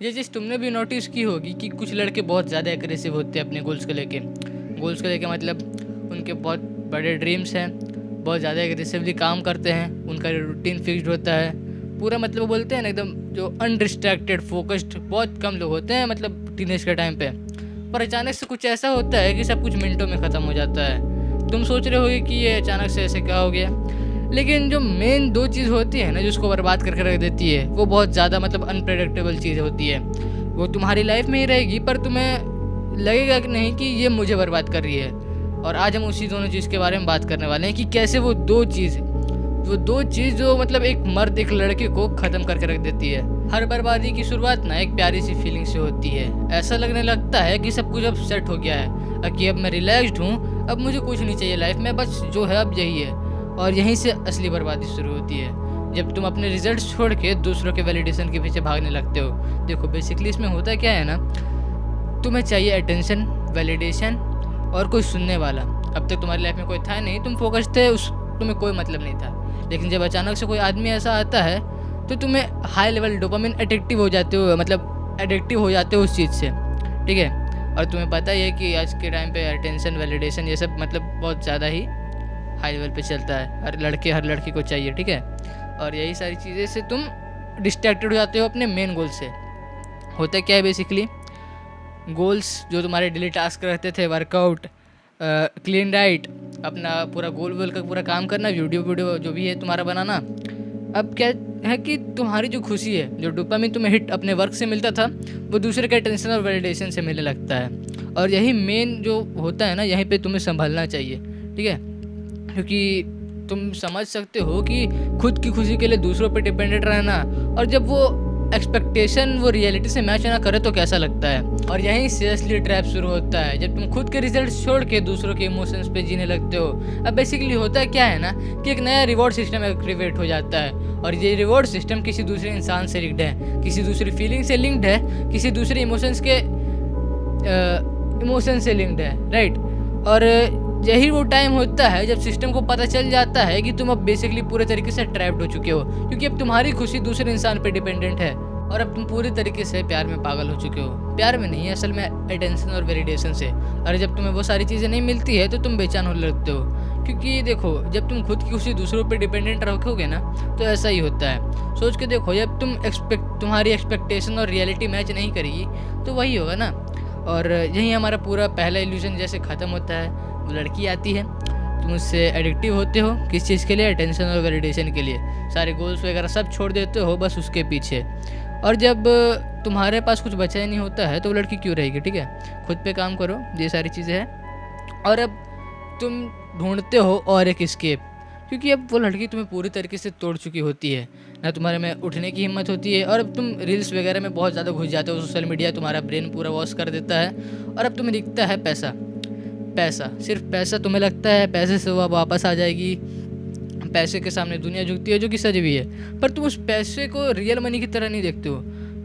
ये चीज़ तुमने भी नोटिस की होगी कि कुछ लड़के बहुत ज़्यादा एग्रेसिव होते हैं अपने गोल्स को लेके मतलब उनके बहुत बड़े ड्रीम्स हैं, बहुत ज़्यादा एग्रेसिवली काम करते हैं, उनका रूटीन फिक्स्ड होता है पूरा, मतलब वो बोलते हैं ना एकदम जो अनडिस्ट्रैक्टेड फोकस्ड बहुत कम लोग होते हैं मतलब टीनेज के टाइम पे। पर अचानक से कुछ ऐसा होता है कि सब कुछ मिनटों में ख़त्म हो जाता है। तुम सोच रहे होगे कि ये अचानक से ऐसे क्या हो गया, लेकिन जो मेन दो चीज़ होती है ना जो उसको बर्बाद करके रख देती है वो बहुत ज़्यादा मतलब अनप्रेडिक्टेबल चीज़ होती है। वो तुम्हारी लाइफ में ही रहेगी पर तुम्हें लगेगा कि नहीं कि ये मुझे बर्बाद कर रही है। और आज हम उसी दोनों चीज़ के बारे में बात करने वाले हैं कि कैसे वो दो चीज़ जो मतलब एक मर्द एक लड़के को ख़त्म करके रख देती है। हर बर्बादी की शुरुआत ना एक प्यारी सी फीलिंग से होती है। ऐसा लगने लगता है कि सब कुछ अब सेट हो गया है, कि अब मैं रिलैक्स्ड हूँ, अब मुझे कुछ नहीं चाहिए लाइफ में, बस जो है अब यही है। और यहीं से असली बर्बादी शुरू होती है, जब तुम अपने रिजल्ट्स छोड़ के दूसरों के वैलिडेशन के पीछे भागने लगते हो। देखो बेसिकली इसमें होता क्या है ना, तुम्हें चाहिए अटेंशन, वैलिडेशन और कोई सुनने वाला। अब तक तुम्हारी लाइफ में कोई था नहीं, तुम फोकस थे, तुम्हें कोई मतलब नहीं था। लेकिन जब अचानक से कोई आदमी ऐसा आता है तो तुम्हें हाई लेवल डोपामिन एडिक्टिव हो जाते हो, मतलब एडिक्टिव हो जाते हो उस चीज़ से, ठीक है। और तुम्हें पता ही है कि आज के टाइम पे अटेंशन, वैलिडेशन ये सब मतलब बहुत ज़्यादा ही हाई लेवल पे चलता है, हर लड़की को चाहिए, ठीक है। और यही सारी चीज़ें से तुम डिस्ट्रैक्टेड हो जाते हो अपने मेन गोल से। होता क्या है बेसिकली, गोल्स जो तुम्हारे डेली टास्क रहते थे, वर्कआउट, क्लीन डाइट, अपना पूरा गोल का पूरा काम करना, वीडियो जो भी है तुम्हारा बनाना, अब क्या है कि तुम्हारी जो खुशी है, जो डोपामिन तुम्हें हिट अपने वर्क से मिलता था, वो दूसरे के अटेंशन और वैलिडेशन से मिलने लगता है। और यही मेन जो होता है ना, यहीं पे तुम्हें संभलना चाहिए, ठीक है। क्योंकि तुम समझ सकते हो कि खुद की खुशी के लिए दूसरों पे डिपेंडेंट रहना, और जब वो एक्सपेक्टेशन वो रियलिटी से मैच ना करे तो कैसा लगता है। और यहीं से असली ट्रैप शुरू होता है, जब तुम खुद के रिजल्ट छोड़ के दूसरों के इमोशंस पे जीने लगते हो। अब बेसिकली होता क्या है ना कि एक नया रिवॉर्ड सिस्टम एक्टिवेट हो जाता है, और ये रिवॉर्ड सिस्टम किसी दूसरे इंसान से लिंक्ड है, किसी दूसरी फीलिंग से लिंक्ड है, किसी दूसरे इमोशन से लिंक्ड है, राइट। और यही वो टाइम होता है जब सिस्टम को पता चल जाता है कि तुम अब बेसिकली पूरे तरीके से ट्रैप्ड हो चुके हो, क्योंकि अब तुम्हारी खुशी दूसरे इंसान पे डिपेंडेंट है, और अब तुम पूरी तरीके से प्यार में पागल हो चुके हो। प्यार में नहीं, असल में अटेंशन और वैलिडेशन से। और जब तुम्हें वो सारी चीज़ें नहीं मिलती है तो तुम बेचैन होने लगते हो, क्योंकि देखो जब तुम खुद की खुशी दूसरों पे डिपेंडेंट रखोगे ना तो ऐसा ही होता है। सोच के देखो, जब तुम्हारी एक्सपेक्टेशन और रियलिटी मैच नहीं करेगी तो वही होगा ना। और यही हमारा पूरा पहला इल्यूजन जैसे ख़त्म होता है। वो लड़की आती है, तुम उससे एडिक्टिव होते हो, किस चीज़ के लिए, अटेंशन और वैलिडेशन के लिए। सारे गोल्स वगैरह सब छोड़ देते हो बस उसके पीछे। और जब तुम्हारे पास कुछ बचा ही नहीं होता है तो वो लड़की क्यों रहेगी, ठीक है। खुद पे काम करो, ये सारी चीज़ें हैं। और अब तुम ढूंढते हो और एक एस्केप, क्योंकि अब वो लड़की तुम्हें पूरी तरीके से तोड़ चुकी होती है, ना तुम्हारे में उठने की हिम्मत होती है। और अब तुम रील्स वगैरह में बहुत ज़्यादा घुस जाते हो, सोशल मीडिया तुम्हारा ब्रेन पूरा वॉश कर देता है। और अब तुम्हें दिखता है पैसा, सिर्फ पैसा। तुम्हें लगता है पैसे से वो वापस आ जाएगी, पैसे के सामने दुनिया झुकती है, जो कि सच भी है। पर तुम उस पैसे को रियल मनी की तरह नहीं देखते हो,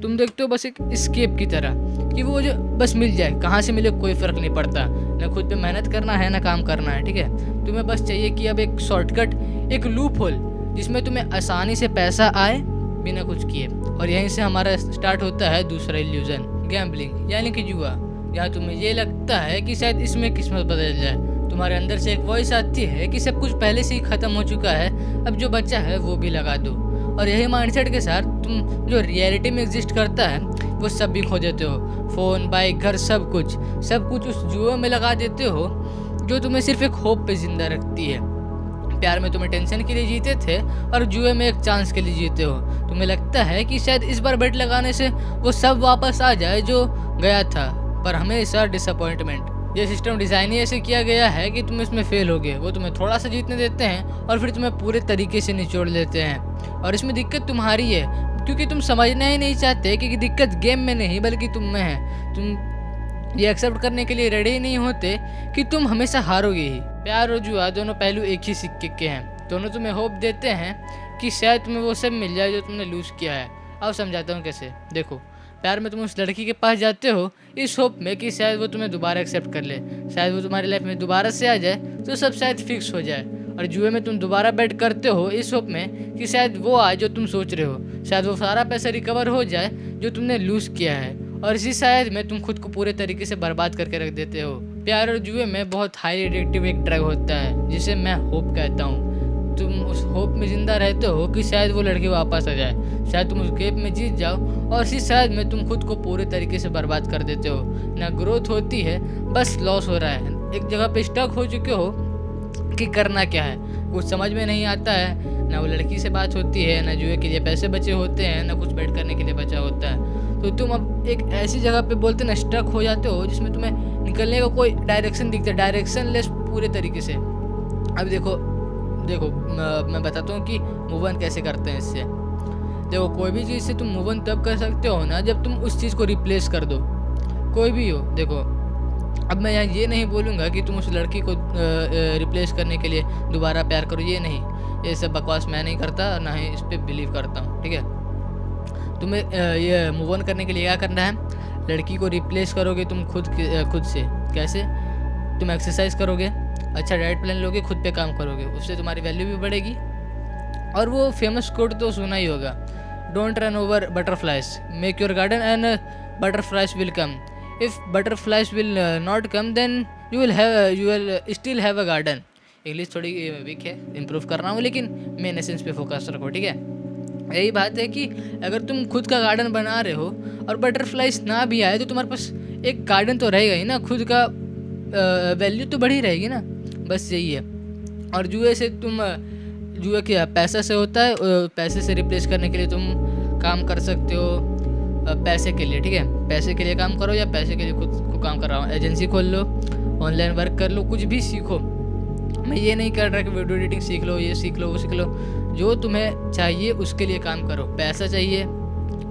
तुम देखते हो बस एक स्केप की तरह, कि वो जो बस मिल जाए, कहाँ से मिले कोई फ़र्क नहीं पड़ता, ना खुद पे मेहनत करना है ना काम करना है, ठीक है। तुम्हें बस चाहिए कि अब एक शॉर्टकट, एक लूप होल जिसमें तुम्हें आसानी से पैसा आए बिना कुछ किए। और यहीं से हमारा स्टार्ट होता है दूसरा इल्यूजन, गैम्बलिंग, यानी कि जुआ। यहाँ तुम्हें ये लगता है कि शायद इसमें किस्मत बदल जाए। तुम्हारे अंदर से एक वॉइस आती है कि सब कुछ पहले से ही ख़त्म हो चुका है, अब जो बचा है वो भी लगा दो। और यही माइंडसेट के साथ तुम जो रियलिटी में एग्जिस्ट करता है वो सब भी खो देते हो, फ़ोन, बाइक, घर, सब कुछ उस जुए में लगा देते हो जो तुम्हें सिर्फ एक होप पे ज़िंदा रखती है। प्यार में तुम्हें टेंशन के लिए जीते थे और जुए में एक चांस के लिए जीते हो। तुम्हें लगता है कि शायद इस बार बेट लगाने से वो सब वापस आ जाए जो गया था, पर हमेशा डिसअपॉइंटमेंट। ये सिस्टम डिज़ाइन ही ऐसे किया गया है कि तुम इसमें फेल हो गए, वो तुम्हें थोड़ा सा जीतने देते हैं और फिर तुम्हें पूरे तरीके से निचोड़ लेते हैं। और इसमें दिक्कत तुम्हारी है, क्योंकि तुम समझना ही नहीं चाहते कि दिक्कत गेम में नहीं बल्कि तुम में है। तुम ये एक्सेप्ट करने के लिए रेडी नहीं होते कि तुम हमेशा हारोगे ही। प्यार और जुआ दोनों पहलू एक ही सिक्के के हैं। दोनों तुम्हें होप देते हैं कि शायद तुम्हें वो सब मिल जाए जो तुमने लूज़ किया है। अब समझाता हूँ कैसे। देखो, प्यार में तुम उस लड़की के पास जाते हो इस होप में कि शायद वो तुम्हें दोबारा एक्सेप्ट कर ले, शायद वो तुम्हारी लाइफ में दोबारा से आ जाए तो सब शायद फिक्स हो जाए। और जुए में तुम दोबारा बेट करते हो इस होप में कि शायद वो आए जो तुम सोच रहे हो, शायद वो सारा पैसा रिकवर हो जाए जो तुमने लूज़ किया है, और इसी शायद में तुम खुद को पूरे तरीके से बर्बाद करके रख देते हो। प्यार और जुए में बहुत हाई एडिक्टिव एक ड्रग होता है जिसे मैं होप कहता हूँ। तुम उस होप में ज़िंदा रहते हो कि शायद वो लड़की वापस आ जाए, शायद तुम उस गेम में जीत जाओ, और इसी शायद में तुम खुद को पूरे तरीके से बर्बाद कर देते हो। ना ग्रोथ होती है, बस लॉस हो रहा है। एक जगह पे स्टक हो चुके हो कि करना क्या है, कुछ समझ में नहीं आता है। ना वो लड़की से बात होती है, ना जुए के लिए पैसे बचे होते हैं, ना कुछ बैठ करने के लिए बचा होता है। तो तुम अब एक ऐसी जगह पे बोलते ना स्टक हो जाते हो जिसमें तुम्हें निकलने का कोई डायरेक्शन दिखता है, डायरेक्शन लेस पूरे तरीके से। अब देखो मैं बताता हूँ कि मूव ऑन कैसे करते हैं इससे। देखो, कोई भी चीज़ से तुम मूव ऑन तब कर सकते हो ना जब तुम उस चीज़ को रिप्लेस कर दो, कोई भी हो। देखो, अब मैं यहाँ ये नहीं बोलूँगा कि तुम उस लड़की को रिप्लेस करने के लिए दोबारा प्यार करो, ये नहीं, ये सब बकवास मैं नहीं करता, ना ही इस पर बिलीव करता हूँ, ठीक है। तुम्हें ये मूव ऑन करने के लिए क्या करना है, लड़की को रिप्लेस करोगे तुम खुद से। कैसे? तुम एक्सरसाइज करोगे, अच्छा डाइट प्लान लोगे, खुद पे काम करोगे, उससे तुम्हारी वैल्यू भी बढ़ेगी। और वो फेमस कोट तो सुना ही होगा, don't run over butterflies, make your garden and butterflies will come. If butterflies will not come then you will still have a garden. English थोड़ी वीक है, इम्प्रूव कर रहा हूँ, लेकिन मेन एसेंस पे फोकस रखो, ठीक है। यही बात है कि अगर तुम खुद का गार्डन बना रहे हो और बटरफ्लाइज ना भी आए तो तुम्हारे पास एक गार्डन तो रहेगा ही ना, खुद का वैल्यू तो बढ़ी रहेगी ना, बस यही है। और जुए क्या पैसा से होता है, पैसे से रिप्लेस करने के लिए तुम काम कर सकते हो पैसे के लिए, ठीक है। पैसे के लिए काम करो या पैसे के लिए खुद को काम कर रहा हूँ, एजेंसी खोल लो, ऑनलाइन वर्क कर लो, कुछ भी सीखो। मैं ये नहीं कर रहा कि वीडियो एडिटिंग सीख लो, ये सीख लो, वो सीख लो, जो तुम्हें चाहिए उसके लिए काम करो। पैसा चाहिए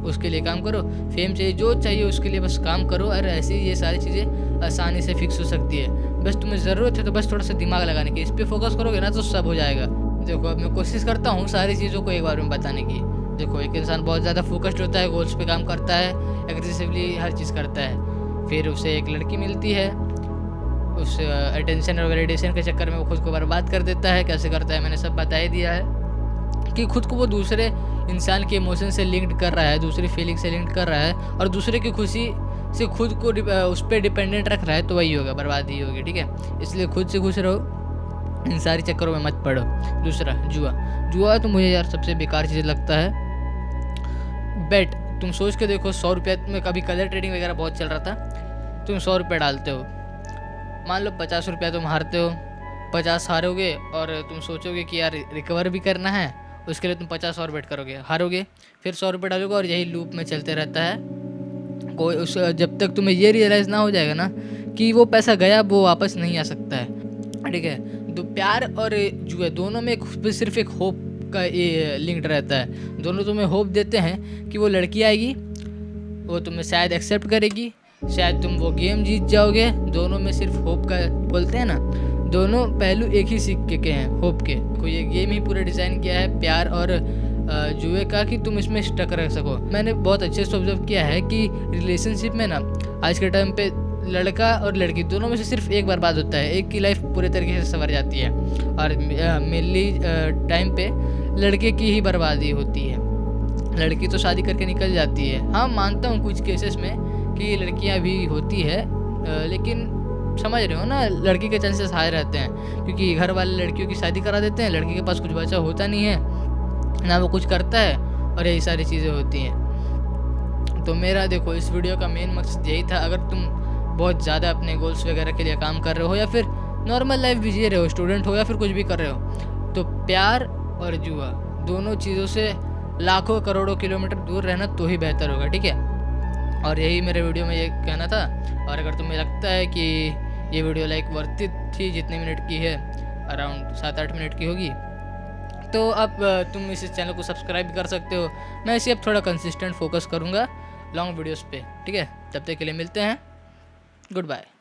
उसके लिए काम करो, फेम चाहिए, जो चाहिए उसके लिए बस काम करो। और ऐसी ये सारी चीज़ें आसानी से फिक्स हो सकती है, बस तुम्हें ज़रूरत है तो बस थोड़ा सा दिमाग लगाने की, इस पर फोकस करोगे ना तो सब हो जाएगा। देखो, अब मैं कोशिश करता हूँ सारी चीज़ों को एक बार में बताने की। देखो, एक इंसान बहुत ज़्यादा फोकस्ड होता है, गोल्स पे काम करता है, एग्रेसिवली हर चीज़ करता है, फिर उसे एक लड़की मिलती है, उस अटेंशन और वैलिडेशन के चक्कर में वो खुद को बर्बाद कर देता है। कैसे करता है मैंने सब बता ही दिया है कि खुद को वो दूसरे इंसान के इमोशन से लिंक्ड कर रहा है, दूसरी फीलिंग से लिंक्ड कर रहा है, और दूसरे की खुशी से खुद को उस पर डिपेंडेंट रख रहा है, तो वही होगा, बर्बादी होगी, ठीक है। इसलिए खुद से खुश रहो, इन सारी चक्करों में मत पड़ो। दूसरा, जुआ तो मुझे यार सबसे बेकार चीज़ लगता है। बेट, तुम सोच के देखो, 100 रुपये में कभी कलर ट्रेडिंग वगैरह बहुत चल रहा था, तुम 100 रुपये डालते हो, मान लो 50 रुपया तुम हारते हो, 50 हारोगे और तुम सोचोगे कि यार रिकवर भी करना है, उसके लिए तुम 50 और बेट करोगे, हारोगे, फिर 100 रुपये डालोगे, और यही लूप में चलते रहता है। जब तक तुम्हें ये रियलाइज़ ना हो जाएगा ना कि वो पैसा गया, वो वापस नहीं आ सकता है, ठीक है। तो प्यार और जुए दोनों में सिर्फ एक होप का लिंक्ड रहता है। दोनों तुम्हें होप देते हैं कि वो लड़की आएगी, वो तुम्हें शायद एक्सेप्ट करेगी, शायद तुम वो गेम जीत जाओगे। दोनों में सिर्फ होप का, बोलते हैं ना, दोनों पहलू एक ही सिक्के के हैं, होप के। कोई ये गेम ही पूरा डिज़ाइन किया है प्यार और जुए का कि तुम इसमें स्टक रह सको। मैंने बहुत अच्छे से ऑब्जर्व किया है कि रिलेशनशिप में ना आज के टाइम पे लड़का और लड़की दोनों में से सिर्फ एक बर्बाद होता है, एक की लाइफ पूरे तरीके से संवर जाती है, और मेनली टाइम पे लड़के की ही बर्बादी होती है। लड़की तो शादी करके निकल जाती है। हाँ, मानता हूँ कुछ केसेस में कि लड़कियाँ भी होती है, लेकिन समझ रहे हो ना, लड़की के चांसेस हाई रहते हैं, क्योंकि घर वाले लड़कियों की शादी करा देते हैं, लड़की के पास कुछ बचा होता नहीं है, ना वो कुछ करता है, और यही सारी चीज़ें होती हैं। तो मेरा देखो, इस वीडियो का मेन मकसद यही था। अगर तुम बहुत ज़्यादा अपने गोल्स वगैरह के लिए काम कर रहे हो, या फिर नॉर्मल लाइफ भी जी रहे हो, स्टूडेंट हो या फिर कुछ भी कर रहे हो, तो प्यार और जुआ दोनों चीज़ों से लाखों करोड़ों किलोमीटर दूर रहना तो ही बेहतर होगा, ठीक है। और यही मेरे वीडियो में ये कहना था। और अगर तुम्हें लगता है कि ये वीडियो लाइक वर्थ इट थी, जितने मिनट की है, अराउंड 7-8 मिनट की होगी, तो अब तुम इस चैनल को सब्सक्राइब कर सकते हो। मैं इसे अब थोड़ा कंसिस्टेंट फोकस करूँगा लॉन्ग वीडियोस पे, ठीक है। तब तक के लिए मिलते हैं, गुड बाय।